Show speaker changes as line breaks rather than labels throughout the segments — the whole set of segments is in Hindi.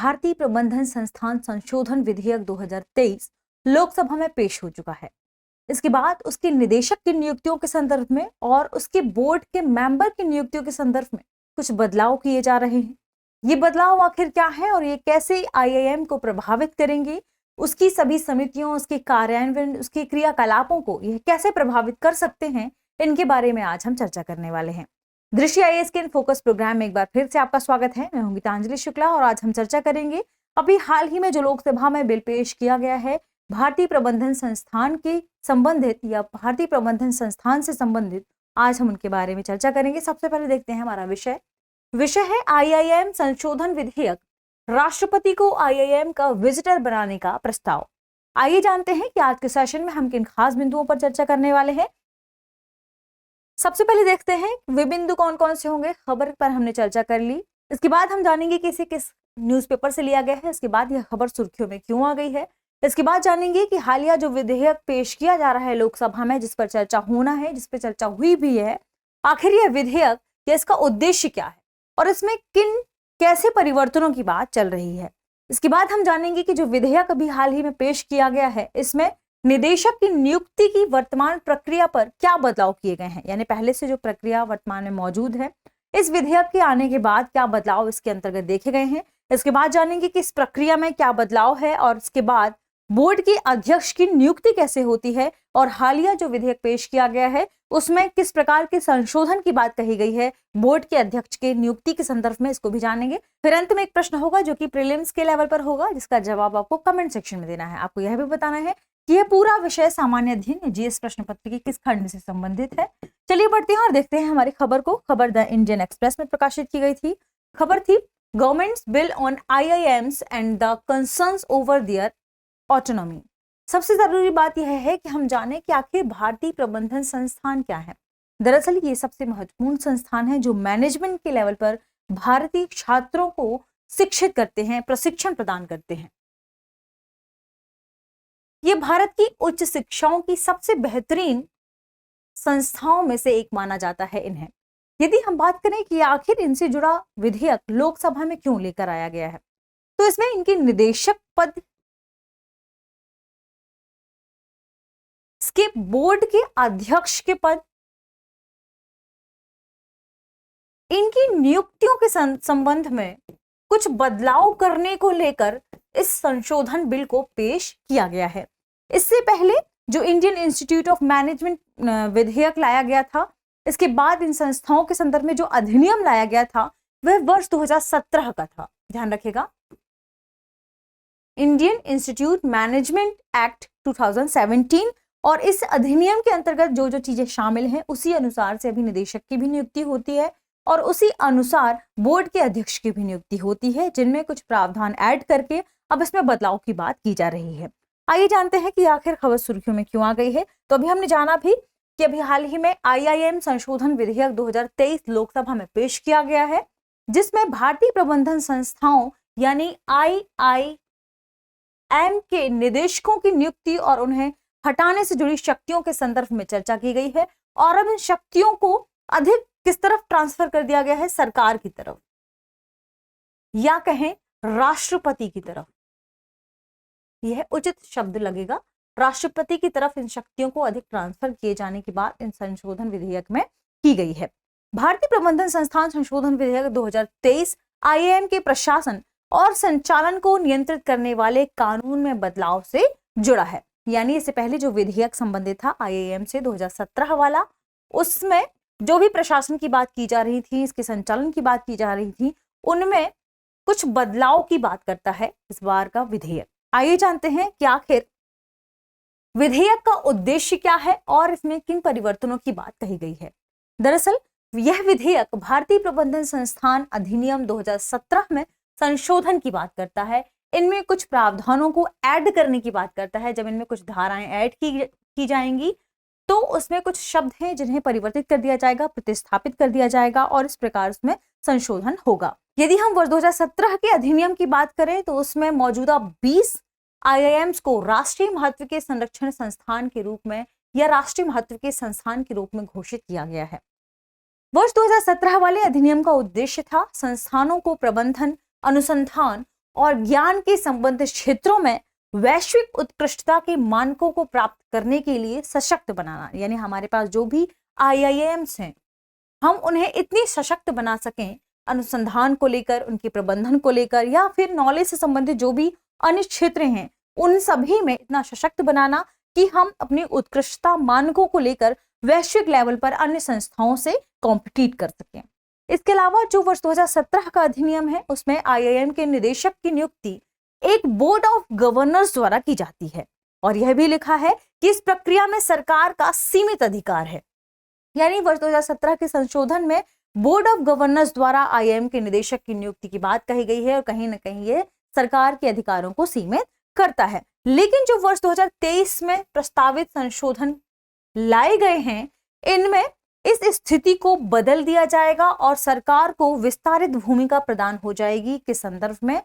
भारतीय प्रबंधन संस्थान संशोधन विधेयक 2023 लोकसभा में पेश हो चुका है। इसके बाद उसके निदेशक की नियुक्तियों के संदर्भ में और उसके बोर्ड के मेंबर की नियुक्तियों के संदर्भ में कुछ बदलाव किए जा रहे हैं। ये बदलाव आखिर क्या है और ये कैसे आईआईएम को प्रभावित करेंगे, उसकी सभी समितियों, उसके कार्यान्वयन, उसके क्रियाकलापों को यह कैसे प्रभावित कर सकते हैं, इनके बारे में आज हम चर्चा करने वाले हैं। दृष्टि आईएएस के इन फोकस प्रोग्राम में एक बार फिर से आपका स्वागत है। मैं हूं गीतांजलि शुक्ला और आज हम चर्चा करेंगे अभी हाल ही में जो लोकसभा में बिल पेश किया गया है भारतीय प्रबंधन संस्थान के संबंधित या भारतीय प्रबंधन संस्थान से संबंधित। आज हम उनके बारे में चर्चा करेंगे। सबसे पहले देखते हैं हमारा विषय है आईआईएम संशोधन विधेयक, राष्ट्रपति को आईआईएम का विजिटर बनाने का प्रस्ताव। आइए जानते हैं कि आज के सेशन में हम किन खास बिंदुओं पर चर्चा करने वाले हैं। सबसे पहले देखते हैं वे बिंदु कौन कौन से होंगे। खबर पर हमने चर्चा कर ली। इसके बाद हम जानेंगे कि इसे किस न्यूज़पेपर से लिया गया है। इसके बाद यह खबर सुर्खियों में क्यों आ गई है। इसके बाद जानेंगे कि हालिया जो विधेयक पेश किया जा रहा है लोकसभा में, जिस पर चर्चा होना है, जिस पर चर्चा हुई भी है, आखिर यह विधेयक या इसका उद्देश्य क्या है और इसमें किन कैसे परिवर्तनों की बात चल रही है। इसके बाद हम जानेंगे कि जो विधेयक अभी हाल ही में पेश किया गया है, इसमें निदेशक की नियुक्ति की वर्तमान प्रक्रिया पर क्या बदलाव किए गए हैं, यानी पहले से जो प्रक्रिया वर्तमान में मौजूद है, इस विधेयक के आने के बाद क्या बदलाव इसके अंतर्गत देखे गए हैं। इसके बाद जानेंगे कि इस प्रक्रिया में क्या बदलाव है और इसके बाद बोर्ड के अध्यक्ष की नियुक्ति कैसे होती है और हालिया जो विधेयक पेश किया गया है उसमें किस प्रकार के संशोधन की बात कही गई है बोर्ड के अध्यक्ष के नियुक्ति के संदर्भ में, इसको भी जानेंगे। फिर अंत में एक प्रश्न होगा जो कि प्रीलिम्स के लेवल पर होगा, जिसका जवाब आपको कमेंट सेक्शन में देना है। आपको यह भी बताना है कि यह पूरा विषय सामान्य अध्ययन जीएस प्रश्न पत्र के किस खंड से संबंधित है। चलिए बढ़ते हैं और देखते हैं हमारी खबर को। खबर द इंडियन एक्सप्रेस में प्रकाशित की गई थी। खबर थी government's bill on IIMs and the concerns over their autonomy. सबसे जरूरी बात यह है कि हम जानें कि आखिर भारतीय प्रबंधन संस्थान क्या है। दरअसल ये सबसे महत्वपूर्ण संस्थान है जो मैनेजमेंट के लेवल पर भारतीय छात्रों को शिक्षित करते हैं, प्रशिक्षण प्रदान करते हैं। ये भारत की उच्च शिक्षाओं की सबसे बेहतरीन संस्थाओं में से एक माना जाता है इन्हें। यदि हम बात करें कि आखिर इनसे जुड़ा विधेयक लोकसभा में क्यों लेकर आया गया है, तो इसमें इनके निदेशक पद, इसके बोर्ड के अध्यक्ष के पद, इनकी नियुक्तियों के संबंध में कुछ बदलाव करने को लेकर इस संशोधन बिल को पेश किया गया है। इससे पहले जो इंडियन इंस्टीट्यूट ऑफ मैनेजमेंट विधेयक लाया गया था, इसके बाद इन संस्थाओं के संदर्भ में जो अधिनियम लाया गया था वह वर्ष 2017 का था। ध्यान रखिएगा, इंडियन इंस्टीट्यूट मैनेजमेंट एक्ट 2017, और इस अधिनियम के अंतर्गत जो जो चीजें शामिल हैं उसी अनुसार से अभी निदेशक की भी नियुक्ति होती है और उसी अनुसार बोर्ड के अध्यक्ष की भी नियुक्ति होती है, जिनमें कुछ प्रावधान ऐड करके अब इसमें बदलाव की बात की जा रही है। आइए जानते हैं कि आखिर खबर सुर्खियों में क्यों आ गई है। तो अभी हमने जाना भी कि अभी हाल ही में आईआईएम संशोधन विधेयक 2023 लोकसभा में पेश किया गया है, जिसमें भारतीय प्रबंधन संस्थाओं यानी आईआईएम के निदेशकों की नियुक्ति और उन्हें हटाने से जुड़ी शक्तियों के संदर्भ में चर्चा की गई है और अब इन शक्तियों को अधिक किस तरफ ट्रांसफर कर दिया गया है, सरकार की तरफ या कहें राष्ट्रपति की तरफ। यह उचित शब्द लगेगा, राष्ट्रपति की तरफ इन शक्तियों को अधिक ट्रांसफर किए जाने की बात इन संशोधन विधेयक में की गई है। भारतीय प्रबंधन संस्थान संशोधन विधेयक 2023 आईआईएम के प्रशासन और संचालन को नियंत्रित करने वाले कानून में बदलाव से जुड़ा है। यानी इससे पहले जो विधेयक संबंधित था आईआईएम से 2017 वाला, उसमें जो भी प्रशासन की बात की जा रही थी, इसके संचालन की बात की जा रही थी, उनमें कुछ बदलाव की बात करता है इस बार का विधेयक। आइए जानते हैं कि आखिर विधेयक का उद्देश्य क्या है और इसमें किन परिवर्तनों की बात कही गई है। दरअसल यह विधेयक भारतीय प्रबंधन संस्थान अधिनियम 2017 में संशोधन की बात करता है। इनमें कुछ प्रावधानों को ऐड करने की बात करता है। जब इनमें कुछ धाराएं ऐड की जाएंगी तो उसमें कुछ शब्द हैं जिन्हें परिवर्तित कर दिया जाएगा, प्रतिस्थापित कर दिया जाएगा और इस प्रकार उसमें संशोधन होगा। यदि हम वर्ष 2017 के अधिनियम की बात करें तो उसमें मौजूदा 20 आईआईएम्स को राष्ट्रीय महत्व के संरक्षण संस्थान के रूप में या राष्ट्रीय महत्व के संस्थान के रूप में घोषित किया गया है। वर्ष 2017 वाले अधिनियम का उद्देश्य था संस्थानों को प्रबंधन, अनुसंधान और ज्ञान के संबंधित क्षेत्रों में वैश्विक उत्कृष्टता के मानकों को प्राप्त करने के लिए सशक्त बनाना। यानी हमारे पास जो भी IIMs हैं, हम उन्हें इतनी सशक्त बना सकें अनुसंधान को लेकर, उनके प्रबंधन को लेकर, या फिर नॉलेज से संबंधित जो भी अन्य क्षेत्र हैं उन सभी में इतना सशक्त बनाना कि हम अपनी उत्कृष्टता मानकों को लेकर वैश्विक लेवल पर अन्य संस्थाओं से कॉम्पिटिट कर सकें। इसके अलावा जो वर्ष 2017 का अधिनियम है उसमें IIM के निदेशक की नियुक्ति एक बोर्ड ऑफ गवर्नर्स द्वारा की जाती है और यह भी लिखा है कि इस प्रक्रिया में सरकार का सीमित अधिकार है। यानी वर्ष 2017 के संशोधन में बोर्ड ऑफ गवर्नर्स द्वारा IIM के निदेशक की नियुक्ति की बात कही गई है और कहीं ना कहीं ये सरकार के अधिकारों को सीमित करता है। लेकिन जो वर्ष 2023 में प्रस्तावित संशोधन लाए गए हैं, इनमें इस स्थिति को बदल दिया जाएगा और सरकार को विस्तारित भूमिका प्रदान हो जाएगी के संदर्भ में,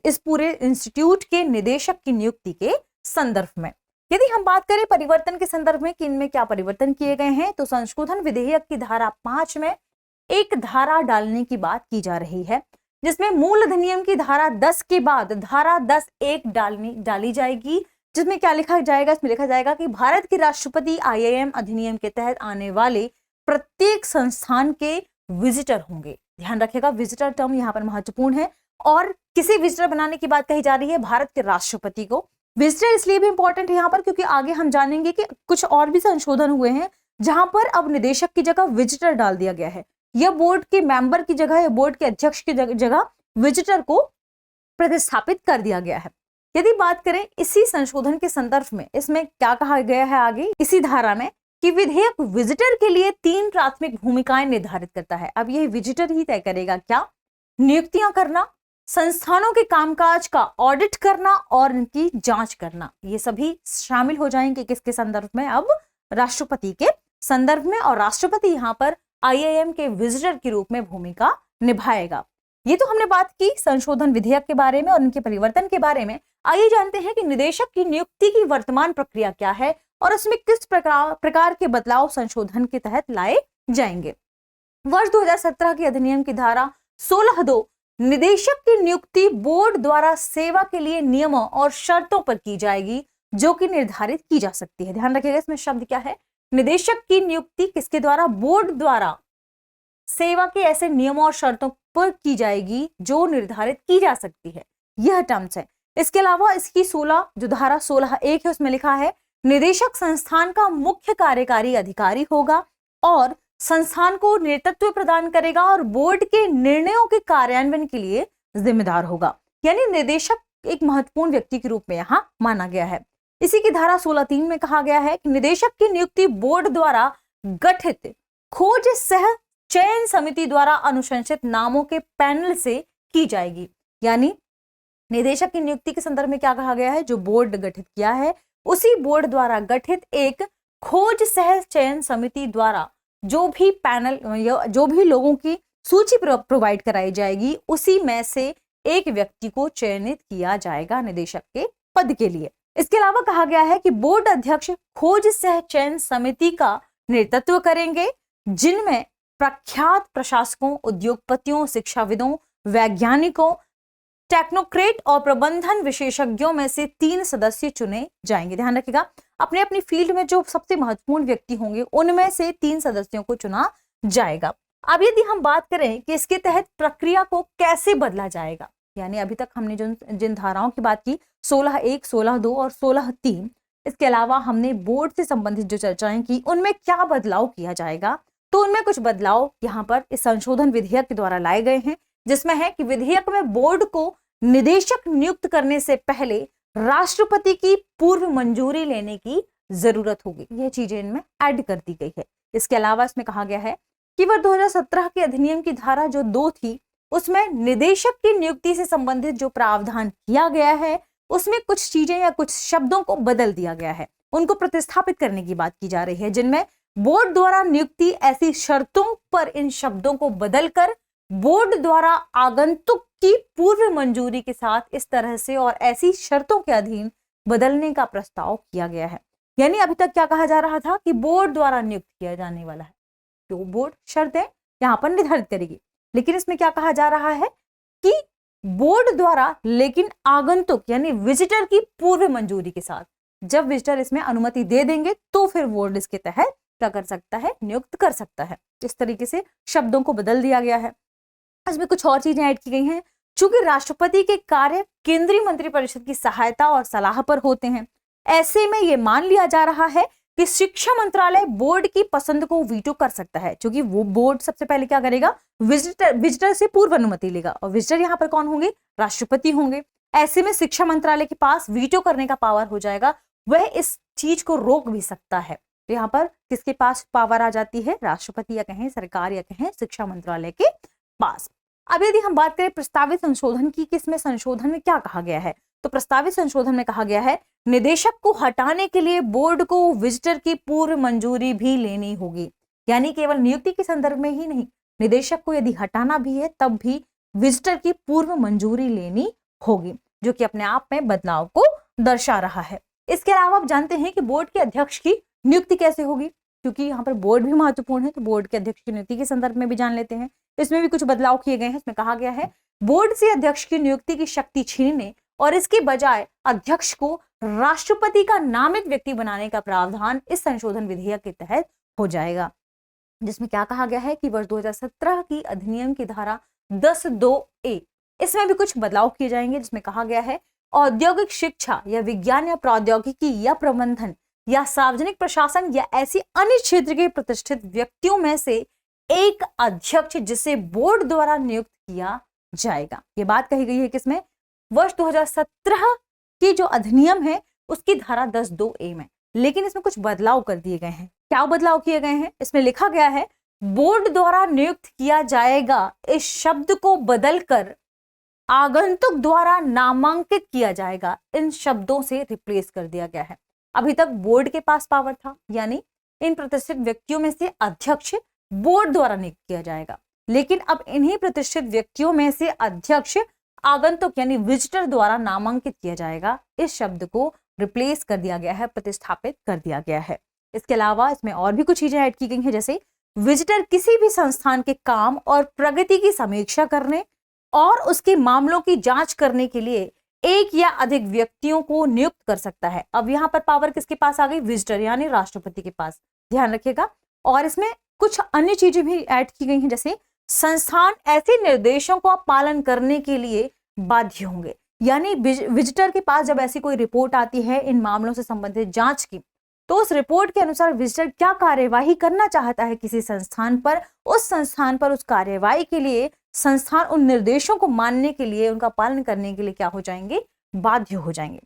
इस पूरे इंस्टीट्यूट के निदेशक की नियुक्ति के संदर्भ में। यदि हम बात करें परिवर्तन के संदर्भ में कि इनमें क्या परिवर्तन किए गए हैं, तो संशोधन विधेयक की धारा 5 में एक धारा डालने की बात की जा रही है, जिसमें मूल अधिनियम की धारा 10 के बाद धारा 10(1) डाली जाएगी, जिसमें क्या लिखा जाएगा? इसमें लिखा जाएगा कि भारत के राष्ट्रपति IIM अधिनियम के तहत आने वाले प्रत्येक संस्थान के विजिटर होंगे। ध्यान रखिएगा, विजिटर टर्म यहाँ पर महत्वपूर्ण है और किसी विजिटर बनाने की बात कही जा रही है भारत के राष्ट्रपति को। विजिटर इसलिए भी इंपॉर्टेंट है यहाँ पर क्योंकि आगे हम जानेंगे कि कुछ और भी संशोधन हुए हैं जहां पर अब निदेशक की जगह विजिटर डाल दिया गया है। यह बोर्ड के मेंबर की जगह या बोर्ड के अध्यक्ष की जगह विजिटर को प्रतिस्थापित कर दिया गया है। यदि बात करें इसी संशोधन के संदर्भ में, इसमें क्या कहा गया है आगे इसी धारा में कि विधेयक विजिटर के लिए 3 प्राथमिक भूमिकाएं निर्धारित करता है। अब यह विजिटर ही तय करेगा क्या? नियुक्तियां करना, संस्थानों के कामकाज का ऑडिट करना और इनकी जांच करना, ये सभी शामिल हो जाएंगे किसके संदर्भ में? अब राष्ट्रपति के संदर्भ में। और राष्ट्रपति यहाँ पर IIM के विजिटर के रूप में भूमिका निभाएगा। ये तो हमने बात की संशोधन विधेयक के बारे में और उनके परिवर्तन के बारे में। आइए जानते हैं कि निदेशक की नियुक्ति की वर्तमान प्रक्रिया क्या है और उसमें किस प्रकार के बदलाव संशोधन के तहत लाए जाएंगे। वर्ष 2017 के अधिनियम की धारा 16(2) निदेशक की नियुक्ति बोर्ड द्वारा सेवा के लिए नियमों और शर्तों पर की जाएगी जो कि निर्धारित की जा सकती है। ध्यान रखिएगा, इसमें शब्द क्या है? निदेशक की नियुक्ति किसके द्वारा? बोर्ड द्वारा सेवा के ऐसे नियमों और शर्तों पर की जाएगी जो निर्धारित की जा सकती है, यह टर्म्स है। इसके अलावा इसकी 16 जो धारा 16(1) है उसमें लिखा है निदेशक संस्थान का मुख्य कार्यकारी अधिकारी होगा और संस्थान को नेतृत्व प्रदान करेगा और बोर्ड के निर्णयों के कार्यान्वयन के लिए जिम्मेदार होगा। यानी निदेशक एक महत्वपूर्ण व्यक्ति के रूप में यहां माना गया है। इसी की धारा 16(3) में कहा गया है कि निदेशक की नियुक्ति बोर्ड द्वारा गठित खोज सह चयन समिति द्वारा अनुशंसित नामों के पैनल से की जाएगी। यानी निदेशक की नियुक्ति के संदर्भ में क्या कहा गया है? जो बोर्ड गठित किया है उसी बोर्ड द्वारा गठित एक खोज सह चयन समिति द्वारा जो भी पैनल जो भी लोगों की सूची प्रोवाइड कराई जाएगी उसी में से एक व्यक्ति को चयनित किया जाएगा निदेशक के पद के लिए। इसके अलावा कहा गया है कि बोर्ड अध्यक्ष खोज सह चयन समिति का नेतृत्व करेंगे जिनमें प्रख्यात प्रशासकों, उद्योगपतियों, शिक्षाविदों, वैज्ञानिकों, टेक्नोक्रेट और प्रबंधन विशेषज्ञों में से 3 सदस्य चुने जाएंगे। ध्यान रखिएगा, अपने अपनी फील्ड में जो सबसे महत्वपूर्ण व्यक्ति होंगे उनमें से 3 सदस्यों को चुना जाएगा। अब यदि हम बात करें कि इसके तहत प्रक्रिया को कैसे बदला जाएगा, यानी अभी तक हमने जिन धाराओं की बात की 16(1), 16(2) और 16(3), इसके अलावा हमने बोर्ड से संबंधित जो चर्चाएं की उनमें क्या बदलाव किया जाएगा, तो उनमें कुछ बदलाव यहाँ पर इस संशोधन विधेयक के द्वारा लाए गए हैं, जिसमें है कि विधेयक में बोर्ड को निदेशक नियुक्त करने से पहले राष्ट्रपति की पूर्व मंजूरी लेने की जरूरत होगी। यह चीजें इनमें ऐड कर दी गई है। इसके अलावा इसमें कहा गया है कि वर्ष 2017 के अधिनियम की धारा जो 2 थी उसमें निदेशक की नियुक्ति से संबंधित जो प्रावधान किया गया है उसमें कुछ चीजें या कुछ शब्दों को बदल दिया गया है, उनको प्रतिस्थापित करने की बात की जा रही है, जिनमें बोर्ड द्वारा नियुक्ति ऐसी शर्तों पर इन शब्दों को बदलकर बोर्ड द्वारा आगंतुक की पूर्व मंजूरी के साथ इस तरह से और ऐसी शर्तों के अधीन बदलने का प्रस्ताव किया गया है। यानी अभी तक क्या कहा जा रहा था कि बोर्ड द्वारा नियुक्त किया जाने वाला है, तो बोर्ड शर्तें यहां पर निर्धारित करेगी, लेकिन इसमें क्या कहा जा रहा है कि बोर्ड द्वारा लेकिन आगंतुक यानी विजिटर की पूर्व मंजूरी के साथ। जब विजिटर इसमें अनुमति दे देंगे तो फिर बोर्ड इसके तहत क्या कर सकता है, नियुक्त कर सकता है। इस तरीके से शब्दों को बदल दिया गया है। इसमें कुछ और चीजें ऐड की गई हैं। चूंकि राष्ट्रपति के कार्य केंद्रीय मंत्रिपरिषद की सहायता और सलाह पर होते हैं, ऐसे में यह मान लिया जा रहा है कि शिक्षा मंत्रालय बोर्ड की पसंद को वीटो कर सकता है। क्योंकि वो बोर्ड सबसे पहले क्या करेगा, विजिटर से पूर्व अनुमति लेगा, और विजिटर यहाँ पर कौन होंगे, राष्ट्रपति होंगे। ऐसे में शिक्षा मंत्रालय के पास वीटो करने का पावर हो जाएगा, वह इस चीज को रोक भी सकता है। तो यहाँ पर किसके पास पावर आ जाती है, राष्ट्रपति या कहें सरकार या कहें शिक्षा मंत्रालय के पास। अब यदि हम बात करें प्रस्तावित संशोधन की, किसमें संशोधन में क्या कहा गया है, तो प्रस्तावित संशोधन में कहा गया है निदेशक को हटाने के लिए बोर्ड को विजिटर की पूर्व मंजूरी भी लेनी होगी। यानी केवल नियुक्ति के संदर्भ में ही नहीं, निदेशक को यदि हटाना भी है तब भी विजिटर की पूर्व मंजूरी लेनी होगी, जो कि अपने आप में बदलाव को दर्शा रहा है। इसके अलावा आप जानते हैं कि बोर्ड के अध्यक्ष की नियुक्ति कैसे होगी, क्योंकि यहाँ पर बोर्ड भी महत्वपूर्ण है, तो बोर्ड के अध्यक्ष की नियुक्ति के संदर्भ में भी जान लेते हैं। इसमें भी कुछ बदलाव किए गए हैं। इसमें कहा गया है बोर्ड से अध्यक्ष की नियुक्ति की शक्ति छीनने और इसके बजाय अध्यक्ष को राष्ट्रपति का नामित व्यक्ति बनाने का प्रावधान इस संशोधन विधेयक के तहत हो जाएगा, जिसमें क्या कहा गया है कि वर्ष 2017 की अधिनियम की धारा 10(2)(a) इसमें भी कुछ बदलाव किए जाएंगे, जिसमें कहा गया है औद्योगिक शिक्षा या विज्ञान या प्रौद्योगिकी या प्रबंधन या सार्वजनिक प्रशासन या ऐसी अन्य क्षेत्र के प्रतिष्ठित व्यक्तियों में से एक अध्यक्ष जिसे बोर्ड द्वारा नियुक्त किया जाएगा। ये बात कही गई है किसमें, वर्ष 2017 की जो अधिनियम है उसकी धारा 10(2)(a) में। लेकिन इसमें कुछ बदलाव कर दिए गए हैं। क्या बदलाव किए गए हैं, इसमें लिखा गया है बोर्ड द्वारा नियुक्त किया जाएगा, इस शब्द को बदलकर आगंतुक द्वारा नामांकित किया जाएगा, इन शब्दों से रिप्लेस कर दिया गया है। अभी तक बोर्ड के पास पावर था, यानी इन प्रतिष्ठित व्यक्तियों में से अध्यक्ष बोर्ड द्वारा नियुक्त किया जाएगा, लेकिन अब इन्हीं प्रतिष्ठित व्यक्तियों में से अध्यक्ष आगंतुक यानी विजिटर द्वारा नामांकित किया जाएगा, इस शब्द को रिप्लेस कर दिया गया है, प्रतिस्थापित कर दिया गया है। इसके अलावा इसमें और भी कुछ चीजें ऐड की गई हैं, जैसे विजिटर किसी भी संस्थान के काम और प्रगति की समीक्षा करने और उसके मामलों की जांच करने के लिए एक या अधिक व्यक्तियों को नियुक्त कर सकता है। अब यहाँ पर पावर किसके पास आ गई, विजिटर यानी राष्ट्रपति के पास, ध्यान रखिएगा। और इसमें कुछ अन्य चीजें भी ऐड की गई हैं, जैसे संस्थान ऐसे निर्देशों का पालन करने के लिए बाध्य होंगे। यानी विजिटर के पास जब ऐसी कोई रिपोर्ट आती है इन मामलों से संबंधित जांच की, तो उस रिपोर्ट के अनुसार विजिटर क्या कार्यवाही करना चाहता है किसी संस्थान पर, उस संस्थान पर उस कार्यवाही के लिए संस्थान उन निर्देशों को मानने के लिए, उनका पालन करने के लिए क्या हो जाएंगे, बाध्य हो जाएंगे।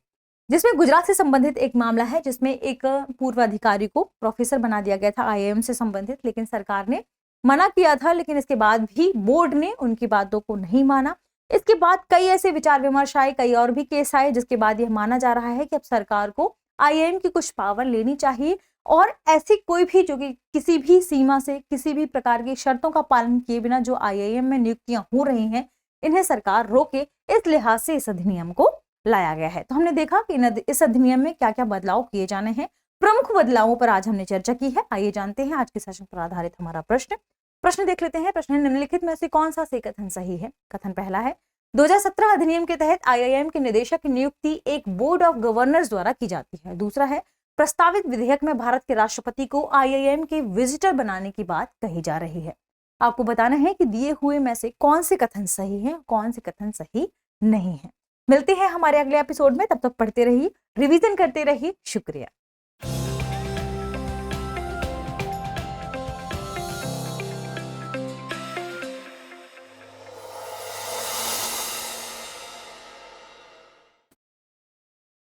जिसमें गुजरात से संबंधित एक मामला है, जिसमें एक पूर्व अधिकारी को प्रोफेसर बना दिया गया था IIM से संबंधित, लेकिन सरकार ने मना किया था, लेकिन इसके बाद भी बोर्ड ने उनकी बातों को नहीं माना। इसके बाद कई ऐसे विचार विमर्श आए, कई और भी केस आए, जिसके बाद यह माना जा रहा है कि अब सरकार को IIM की कुछ पावर लेनी चाहिए और ऐसी कोई भी जो कि किसी भी सीमा से, किसी भी प्रकार की शर्तों का पालन किए बिना जो IIM में नियुक्तियां हो रही हैं, इन्हें सरकार रोके, इस लिहाज से इस अधिनियम को लाया गया है। तो हमने देखा कि इस अधिनियम में क्या क्या बदलाव किए जाने हैं। प्रमुख बदलावों पर आज हमने चर्चा की है। आइए जानते हैं आज के सेशन पर आधारित हमारा प्रश्न देख लेते हैं। प्रश्न निम्नलिखित में से कौन सा से कथन सही है। कथन पहला है, 2017 अधिनियम के तहत IIM के निदेशक की नियुक्ति एक बोर्ड ऑफ गवर्नर्स द्वारा की जाती है। दूसरा है, प्रस्तावित विधेयक में भारत के राष्ट्रपति को IIM के विजिटर बनाने की बात कही जा रही है। आपको बताना है कि दिए हुए में से कौन से कथन सही है, कौन से कथन सही नहीं है। मिलते हैं हमारे अगले एपिसोड में, तब तक पढ़ते रहिए, रिवीजन करते रहिए। शुक्रिया।